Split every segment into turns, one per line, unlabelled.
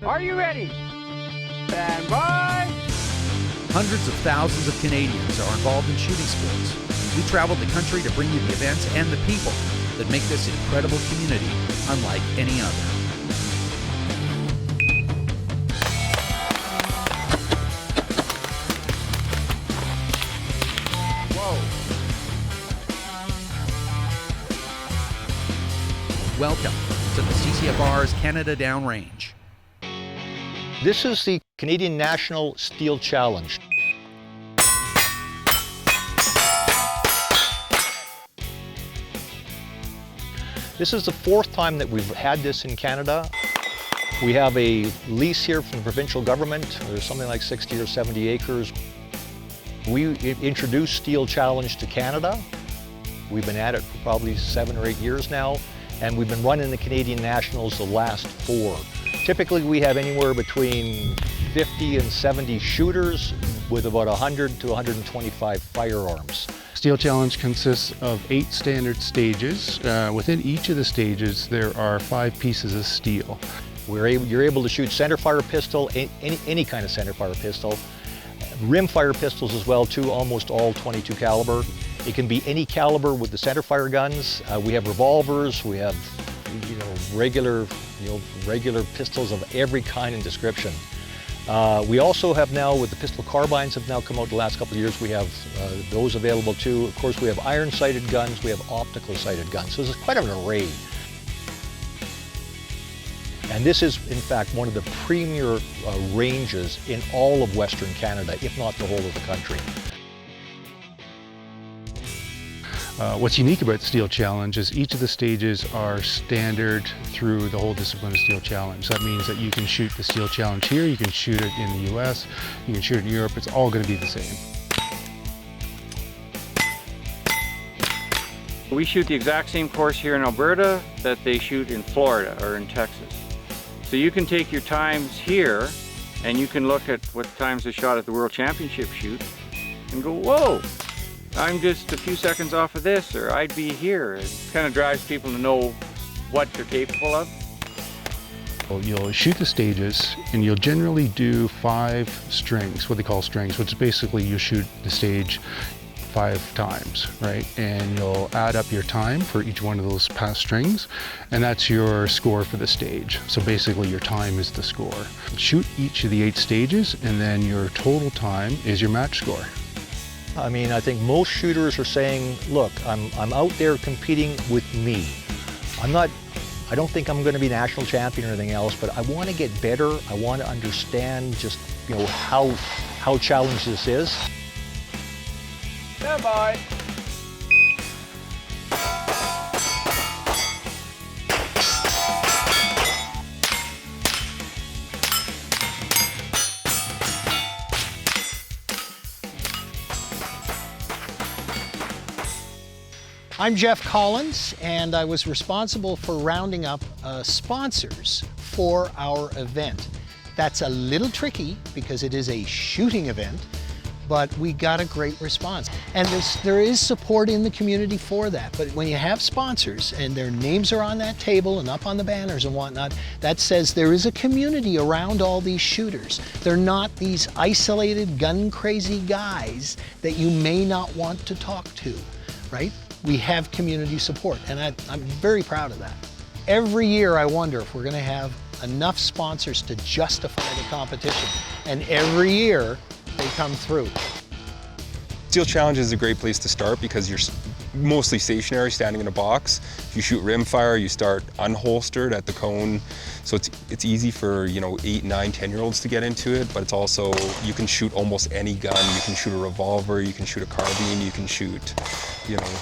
Are you ready? Stand by!
Hundreds of thousands of Canadians are involved in shooting sports. We traveled the country to bring you the events and the people that make this incredible community unlike any other. Welcome to the CCFR's Canada Downrange.
This is the Canadian National Steel Challenge. This is the fourth time that we've had this in Canada. We have a lease here from the provincial government. There's something like 60 or 70 acres. We introduced Steel Challenge to Canada. We've been at it for probably 7 or 8 years now, and we've been running the Canadian Nationals the last 4. Typically we have anywhere between 50 and 70 shooters with about 100 to 125 firearms.
Steel Challenge consists of 8 standard stages. Within each of the stages there are 5 pieces of steel.
You're able to shoot centerfire pistol, any kind of centerfire pistol, rimfire pistols as well too, almost all 22 caliber. It can be any caliber with the centerfire guns. We have revolvers, we have regular pistols of every kind and description. We also have now, with the pistol carbines have now come out the last couple of years, we have those available too. Of course, we have iron-sighted guns, we have optical-sighted guns, so there's quite an array. And this is, in fact, one of the premier ranges in all of Western Canada, if not the whole of the country.
What's unique about Steel Challenge is each of the stages are standard through the whole discipline of Steel Challenge. That means that you can shoot the Steel Challenge here, you can shoot it in the US, you can shoot it in Europe, it's all going to be the same.
We shoot the exact same course here in Alberta that they shoot in Florida or in Texas. So you can take your times here and you can look at what times they shot at the World Championship shoot and go, whoa! I'm just a few seconds off of this, or I'd be here. It kind of drives people to know what they're capable of.
You'll shoot the stages and you'll generally do 5 strings, what they call strings, which is basically you shoot the stage 5 times, right? And you'll add up your time for each one of those past strings, and that's your score for the stage. So basically your time is the score. Shoot each of the 8 stages and then your total time is your match score.
I mean, I think most shooters are saying, look, I'm out there competing with me. I don't think I'm going to be national champion or anything else, but I want to get better. I want to understand just, how challenging this is.
Stand by.
I'm Jeff Collins, and I was responsible for rounding up sponsors for our event. That's a little tricky because it is a shooting event, but we got a great response. And there is support in the community for that. But when you have sponsors and their names are on that table and up on the banners and whatnot, that says there is a community around all these shooters. They're not these isolated, gun-crazy guys that you may not want to talk to, right? We have community support, and I'm very proud of that. Every year I wonder if we're going to have enough sponsors to justify the competition, and every year they come through.
Steel Challenge is a great place to start because you're mostly stationary, standing in a box. If you shoot rimfire, you start unholstered at the cone. So it's easy for 8, 9, 10-year-olds to get into it, but it's also, you can shoot almost any gun. You can shoot a revolver, you can shoot a carbine, you can shoot,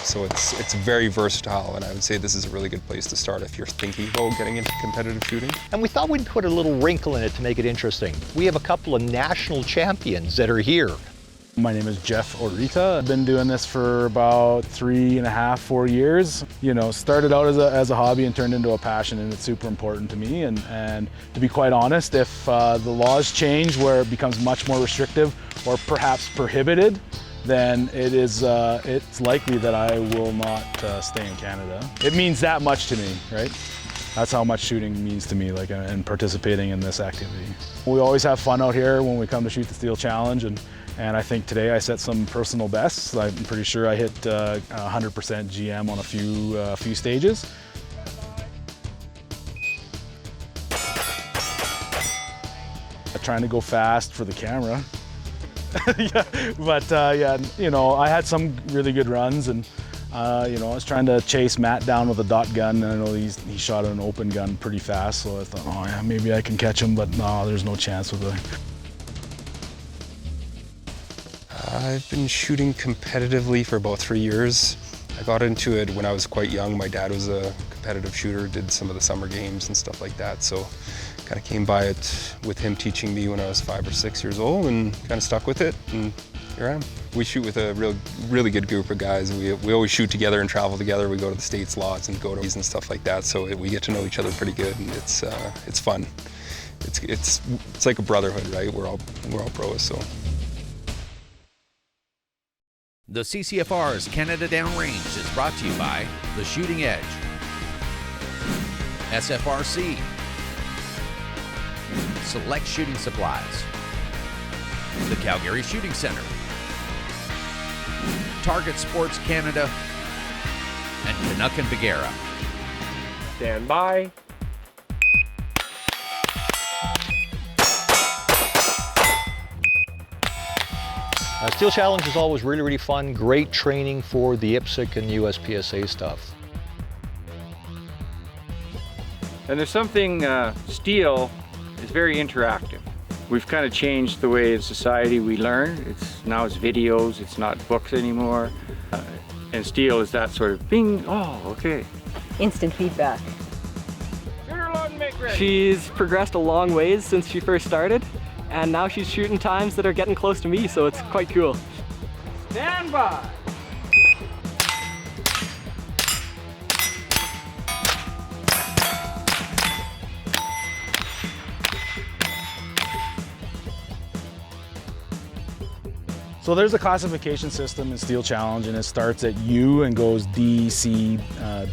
so it's very versatile, and I would say this is a really good place to start if you're thinking about getting into competitive shooting.
And we thought we'd put a little wrinkle in it to make it interesting. We have a couple of national champions that are here.
My name is Jeff Orica. I've been doing this for about 3.5, 4 years. Started out as a hobby and turned into a passion, and it's super important to me. And to be quite honest, if the laws change where it becomes much more restrictive or perhaps prohibited, then it's likely that I will not stay in Canada. It means that much to me, right? that's how much shooting means to me, like, and participating in this activity. We always have fun out here when we come to shoot the Steel Challenge, and I think today I set some personal bests. I'm pretty sure I hit 100% GM on a few stages. Trying to go fast for the camera. Yeah, but yeah, you know, I had some really good runs, and you know, I was trying to chase Matt down with a dot gun, and I know he shot an open gun pretty fast, so I thought, oh yeah, maybe I can catch him, but no, there's no chance with it.
I've been shooting competitively for about 3 years. I got into it when I was quite young. My dad was a competitive shooter, did some of the summer games and stuff like that, so kind of came by it with him teaching me when I was 5 or 6 years old, and kind of stuck with it, and here I am. We shoot with a really good group of guys. We always shoot together and travel together. We go to the States lots and go to these and stuff like that, so we get to know each other pretty good, and it's fun. It's like a brotherhood, right? We're all pros, so.
The CCFR's Canada Downrange is brought to you by The Shooting Edge, SFRC, Select Shooting Supplies, the Calgary Shooting Center, Target Sports Canada, and Canuck and Bagheera.
Stand by.
Steel Challenge is always really, really fun. Great training for the IPSC and USPSA stuff.
And there's something, steel is very interactive. We've kind of changed the way in society we learn. Now it's videos, it's not books anymore. And steel is that sort of bing, oh, okay.
Instant feedback.
She's progressed a long ways since she first started, and now she's shooting times that are getting close to me, so it's quite cool. Stand by!
So there's a classification system in Steel Challenge, and it starts at U and goes D, C,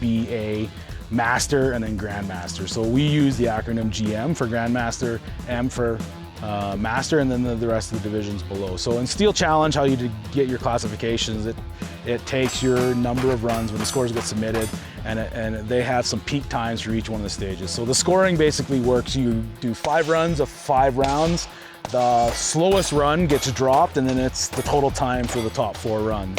B, A, Master, and then Grandmaster. So we use the acronym GM for Grandmaster, M for Master, and then the rest of the divisions below. So in Steel Challenge, how you get your classifications, it takes your number of runs when the scores get submitted, and they have some peak times for each one of the stages. So the scoring basically works, you do 5 runs of 5 rounds. The slowest run gets dropped, and then it's the total time for the top 4 runs.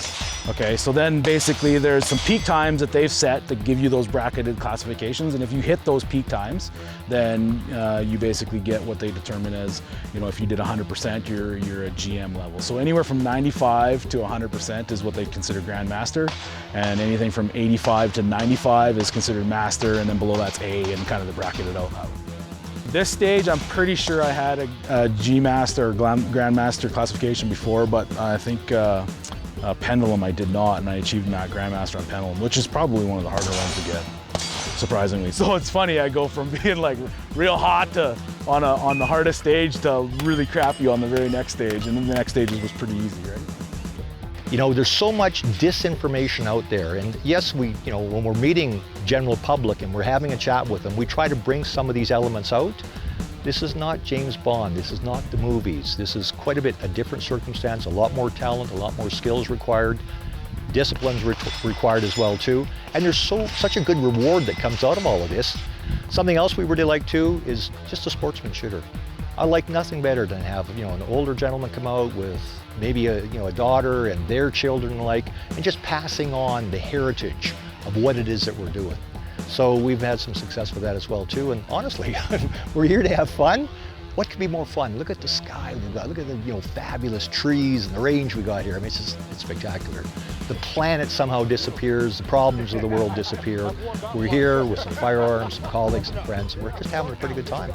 Okay, so then basically there's some peak times that they've set that give you those bracketed classifications, and if you hit those peak times, then you basically get what they determine as, you know, if you did 100%, you're a GM level. So anywhere from 95 to 100% is what they consider Grandmaster, and anything from 85 to 95 is considered Master, and then below that's A, and kind of the bracketed out that way. This stage, I'm pretty sure I had a G-Master or Grandmaster classification before, but I think Pendulum I did not, and I achieved Grandmaster on Pendulum, which is probably one of the harder ones to get, surprisingly. So it's funny, I go from being like real hot to on the hardest stage to really crappy on the very next stage, and then the next stage was pretty easy, right?
You know, there's so much disinformation out there, and yes, when we're meeting general public and we're having a chat with them, we try to bring some of these elements out. This is not James Bond, this is not the movies. This is quite a bit a different circumstance, a lot more talent, a lot more skills required, disciplines required as well too, and there's such a good reward that comes out of all of this. Something else we really like too is just a sportsman shooter. I like nothing better than have an older gentleman come out with maybe a daughter and their children alike, and just passing on the heritage of what it is that we're doing. So we've had some success with that as well too, and honestly, we're here to have fun. What could be more fun? Look at the sky we've got, look at the fabulous trees and the range we got here. I mean, it's spectacular. The planet somehow disappears, the problems of the world disappear. We're here with some firearms, some colleagues and friends, and we're just having a pretty good time.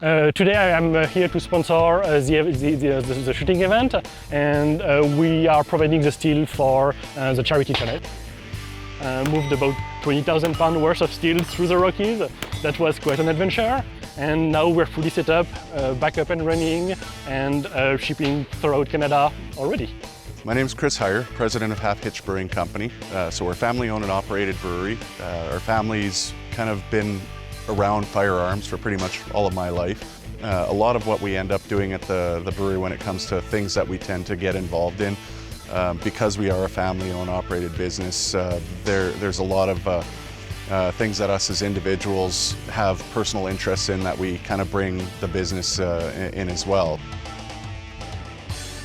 Today I am here to sponsor the shooting event, and we are providing the steel for the charity channel. Moved about 20,000 pounds worth of steel through the Rockies. That was quite an adventure, and now we're fully set up, back up and running, and shipping throughout Canada already.
My name is Chris Heyer, president of Half Hitch Brewing Company. So we're a family-owned and operated brewery. Our family's kind of been around firearms for pretty much all of my life. A lot of what we end up doing at the brewery when it comes to things that we tend to get involved in, because we are a family-owned operated business, there's a lot of things that us as individuals have personal interests in that we kind of bring the business in as well.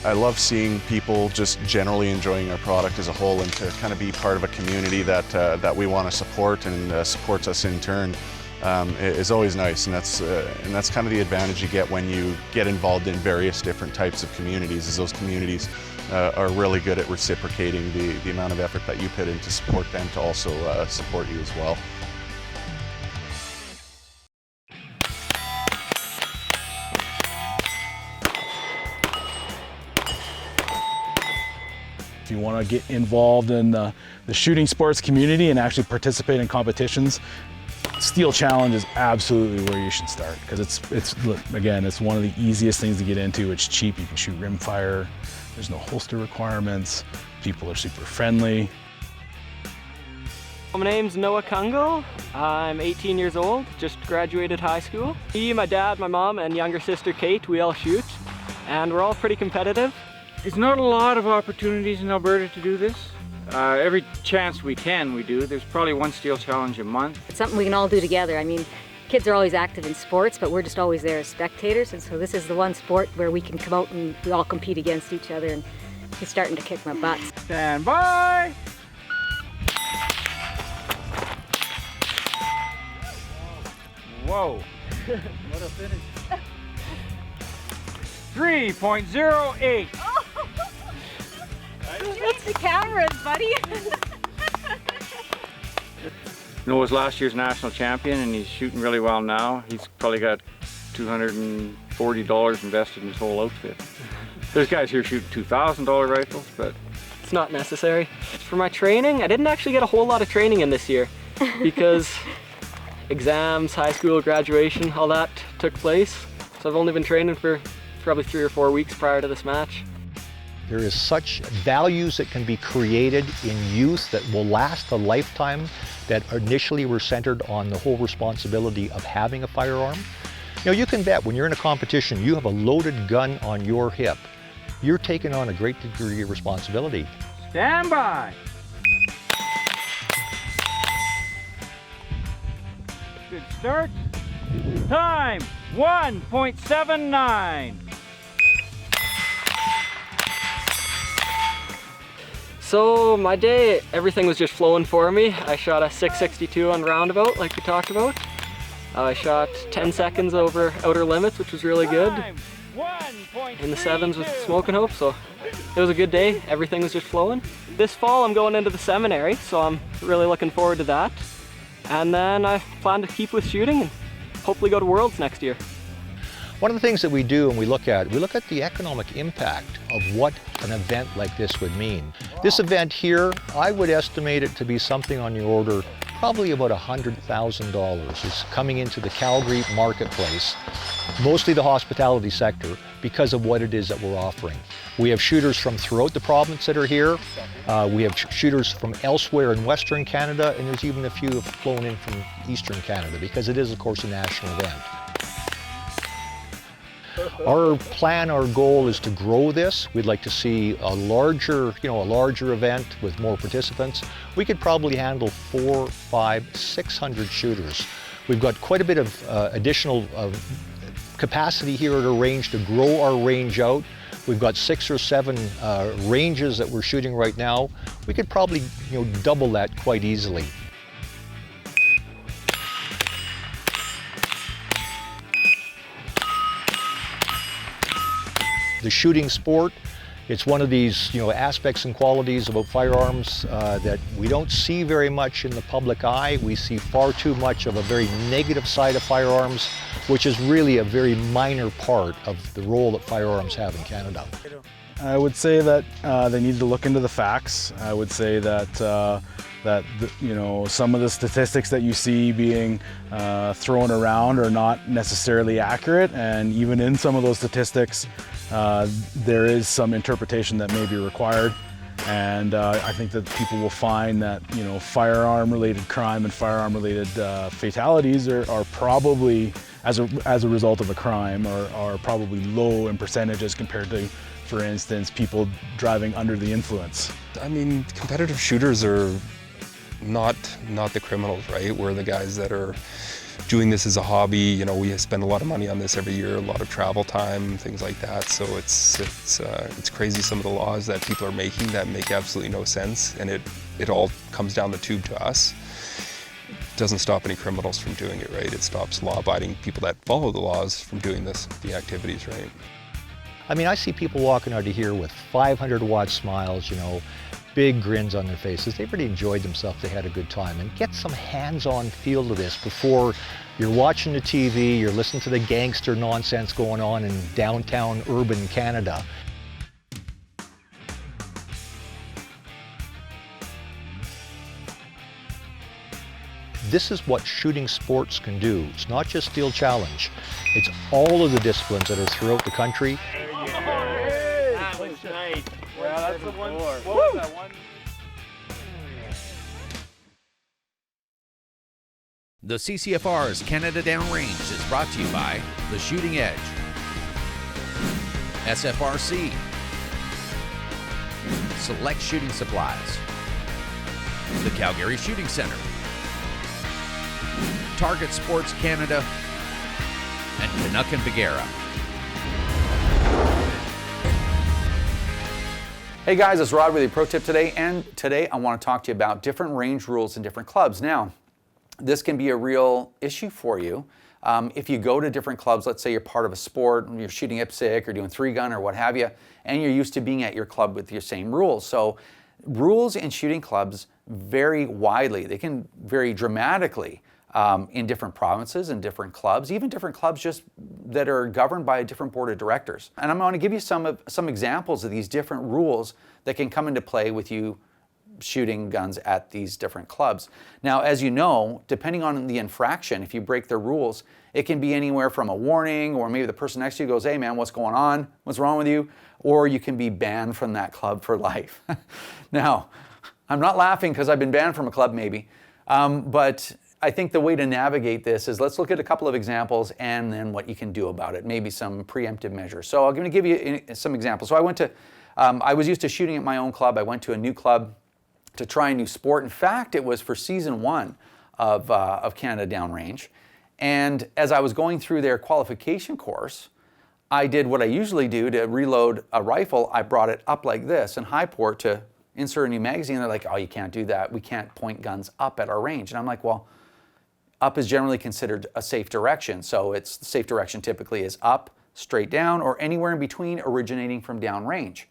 I love seeing people just generally enjoying our product as a whole, and to kind of be part of a community that we want to support and supports us in turn is always nice, and that's kind of the advantage you get when you get involved in various different types of communities, is those communities are really good at reciprocating the amount of effort that you put in to support them to also support you as well.
If you want to get involved in the shooting sports community and actually participate in competitions, Steel Challenge is absolutely where you should start, because it's one of the easiest things to get into. It's cheap, you can shoot rimfire, there's no holster requirements, people are super friendly.
My name's Noah Kungle. I'm 18 years old, just graduated high school. Me, my dad, my mom, and younger sister Kate, we all shoot, and we're all pretty competitive.
There's not a lot of opportunities in Alberta to do this. Every chance we can, we do. There's probably one Steel Challenge a month.
It's something we can all do together. I mean, kids are always active in sports, but we're just always there as spectators, and so this is the one sport where we can come out and we all compete against each other, and he's starting to kick my butts.
Stand by! Whoa! What a finish. 3.08.
That's the cameras, buddy.
Noah's last year's national champion, and he's shooting really well now. He's probably got $240 invested in his whole outfit. There's guys here shooting $2,000 rifles, but
it's not necessary. For my training, I didn't actually get a whole lot of training in this year because exams, high school graduation, all that took place. So I've only been training for probably 3 or 4 weeks prior to this match.
There is such values that can be created in youth that will last a lifetime, that initially were centered on the whole responsibility of having a firearm. You know, you can bet when you're in a competition, you have a loaded gun on your hip. You're taking on a great degree of responsibility.
stand by! Good start. Time, 1.79.
So my day, everything was just flowing for me. I shot a 6.62 on roundabout, like we talked about. I shot 10 seconds over outer limits, which was really good. In the 7s with Smoking Hope, so it was a good day. Everything was just flowing. This fall I'm going into the seminary, so I'm really looking forward to that. And then I plan to keep with shooting and hopefully go to Worlds next year.
One of the things that we do and we look at the economic impact of what an event like this would mean. This event here, I would estimate it to be something on the order, probably about $100,000 is coming into the Calgary marketplace, mostly the hospitality sector, because of what it is that we're offering. We have shooters from throughout the province that are here. We have shooters from elsewhere in Western Canada, and there's even a few have flown in from Eastern Canada, because it is, of course, a national event. Our plan, our goal is to grow this. We'd like to see a larger event with more participants. We could probably handle 400, 500, 600 shooters. We've got quite a bit of additional capacity here at our range to grow our range out. We've got 6 or 7 ranges that we're shooting right now. We could probably double that quite easily. The shooting sport It's one of these, aspects and qualities about firearms that we don't see very much in the public eye. We see far too much of a very negative side of firearms, which is really a very minor part of the role that firearms have in Canada.
I would say that they need to look into the facts. I would say that some of the statistics that you see being thrown around are not necessarily accurate, and even in some of those statistics, there is some interpretation that may be required. And I think that people will find that firearm-related crime and firearm-related fatalities are probably, as a result of a crime, are probably low in percentages compared to, for instance, people driving under the influence.
I mean, competitive shooters are not the criminals, right? We're the guys that are doing this as a hobby. We spend a lot of money on this every year, a lot of travel time, things like that. So it's crazy, some of the laws that people are making that make absolutely no sense, and it all comes down the tube to us. It doesn't stop any criminals from doing it, right? It stops law-abiding people that follow the laws from doing the activities, right?
I mean, I see people walking out of here with 500-watt smiles, big grins on their faces. They've really enjoyed themselves, they had a good time. And get some hands-on feel to this before you're watching the TV, you're listening to the gangster nonsense going on in downtown urban Canada. This is what shooting sports can do. It's not just Steel Challenge. It's all of the disciplines that are throughout the country.
That was nice.
Well, that's the one. What was that one?
The CCFR's Canada Downrange is brought to you by The Shooting Edge, SFRC, Select Shooting Supplies, the Calgary Shooting Center, Target Sports Canada, and Canuck and Bagheera.
Hey guys, it's Rod with a pro tip today, and today I want to talk to you about different range rules in different clubs. Now, this can be a real issue for you. If you go to different clubs, let's say you're part of a sport, you're shooting IPSC or doing 3-gun or what have you, and you're used to being at your club with your same rules. So rules in shooting clubs vary widely. They can vary dramatically in different provinces and different clubs, even different clubs just that are governed by a different board of directors. And I'm going to give you some examples of these different rules that can come into play with you shooting guns at these different clubs. Now, as you know, depending on the infraction, if you break their rules, it can be anywhere from a warning, or maybe the person next to you goes, "Hey man, what's going on? What's wrong with you?" Or you can be banned from that club for life. Now, I'm not laughing because I've been banned from a club maybe, but I think the way to navigate this is let's look at a couple of examples and then what you can do about it, maybe some preemptive measures. So I'm going to give you some examples. So I was used to shooting at my own club. I went to a new club to try a new sport. In fact, it was for season 1 of Canada Downrange. And as I was going through their qualification course, I did what I usually do to reload a rifle. I brought it up like this in high port to insert a new magazine. They're like, "Oh, you can't do that. We can't point guns up at our range." And I'm like, well, up is generally considered a safe direction. So the safe direction typically is up, straight down, or anywhere in between originating from downrange.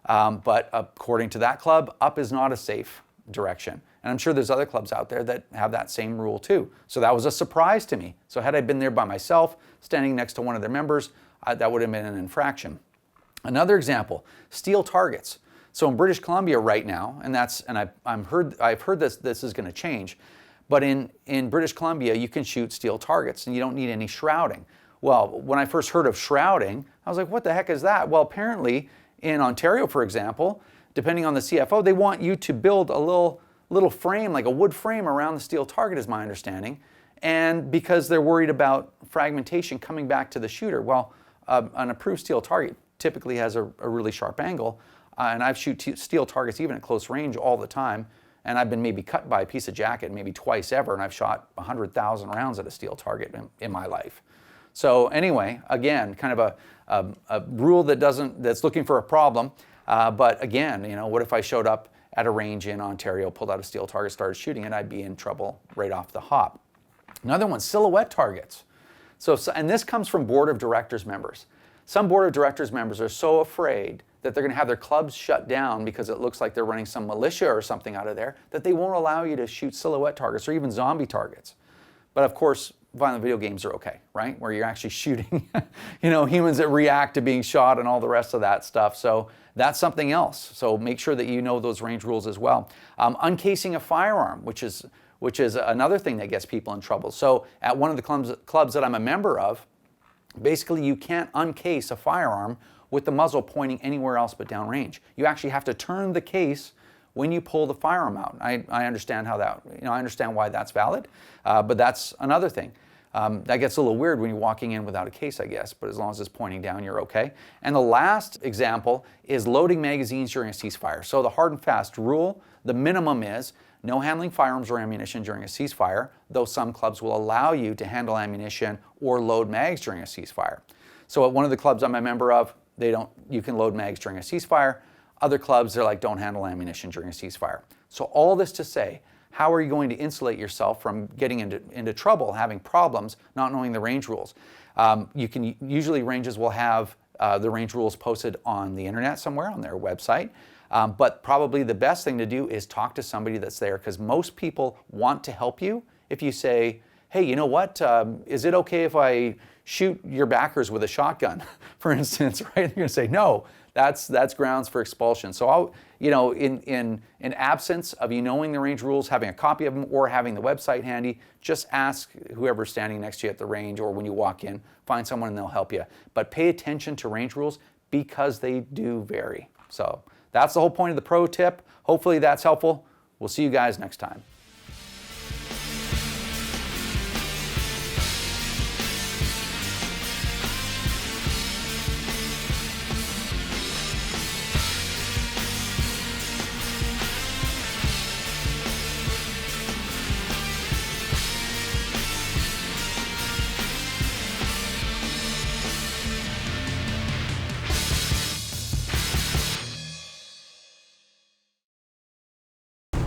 But according to that club, up is not a safe direction. And I'm sure there's other clubs out there that have that same rule too. So that was a surprise to me. So had I been there by myself, standing next to one of their members, that would have been an infraction. Another example, steel targets. So in British Columbia right now, and I've heard this is going to change, but in British Columbia you can shoot steel targets and you don't need any shrouding. Well, when I first heard of shrouding, I was like, what the heck is that? Well, apparently in Ontario, for example, depending on the CFO, they want you to build a little frame, like a wood frame around the steel target, is my understanding. And because they're worried about fragmentation coming back to the shooter. Well, an approved steel target typically has a really sharp angle. And I've shoot steel targets even at close range all the time. And I've been maybe cut by a piece of jacket maybe twice ever. And I've shot 100,000 rounds at a steel target in my life. So anyway, again, kind of a rule that's looking for a problem. But again, what if I showed up at a range in Ontario, pulled out a steel target, started shooting it, I'd be in trouble right off the hop. Another one, silhouette targets. And this comes from board of directors members. Some board of directors members are so afraid that they're going to have their clubs shut down because it looks like they're running some militia or something out of there, that they won't allow you to shoot silhouette targets or even zombie targets. But of course, violent video games are okay, right? Where you're actually shooting, humans that react to being shot and all the rest of that stuff. So that's something else. So make sure that you know those range rules as well. Uncasing a firearm, which is another thing that gets people in trouble. So at one of the clubs that I'm a member of, basically you can't uncase a firearm with the muzzle pointing anywhere else but downrange. You actually have to turn the case when you pull the firearm out. I understand how that, I understand why that's valid, but that's another thing. That gets a little weird when you're walking in without a case, I guess, but as long as it's pointing down, you're okay. And the last example is loading magazines during a ceasefire. So the hard and fast rule, the minimum is no handling firearms or ammunition during a ceasefire, though some clubs will allow you to handle ammunition or load mags during a ceasefire. So at one of the clubs I'm a member of, you can load mags during a ceasefire. Other clubs, they're like, don't handle ammunition during a ceasefire. So all this to say, how are you going to insulate yourself from getting into trouble, having problems, not knowing the range rules? Usually ranges will have the range rules posted on the internet somewhere on their website. But probably the best thing to do is talk to somebody that's there, because most people want to help you. If you say, hey, you know what, is it okay if I shoot your backers with a shotgun, for instance, right? You're gonna say, no, that's grounds for expulsion. So in absence of you knowing the range rules, having a copy of them or having the website handy, just ask whoever's standing next to you at the range, or when you walk in, find someone and they'll help you. But pay attention to range rules because they do vary. So that's the whole point of the pro tip. Hopefully that's helpful. We'll see you guys next time.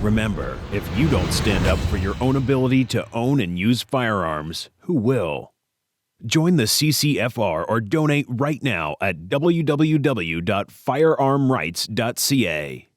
Remember, if you don't stand up for your own ability to own and use firearms, who will? Join the CCFR or donate right now at www.firearmrights.ca.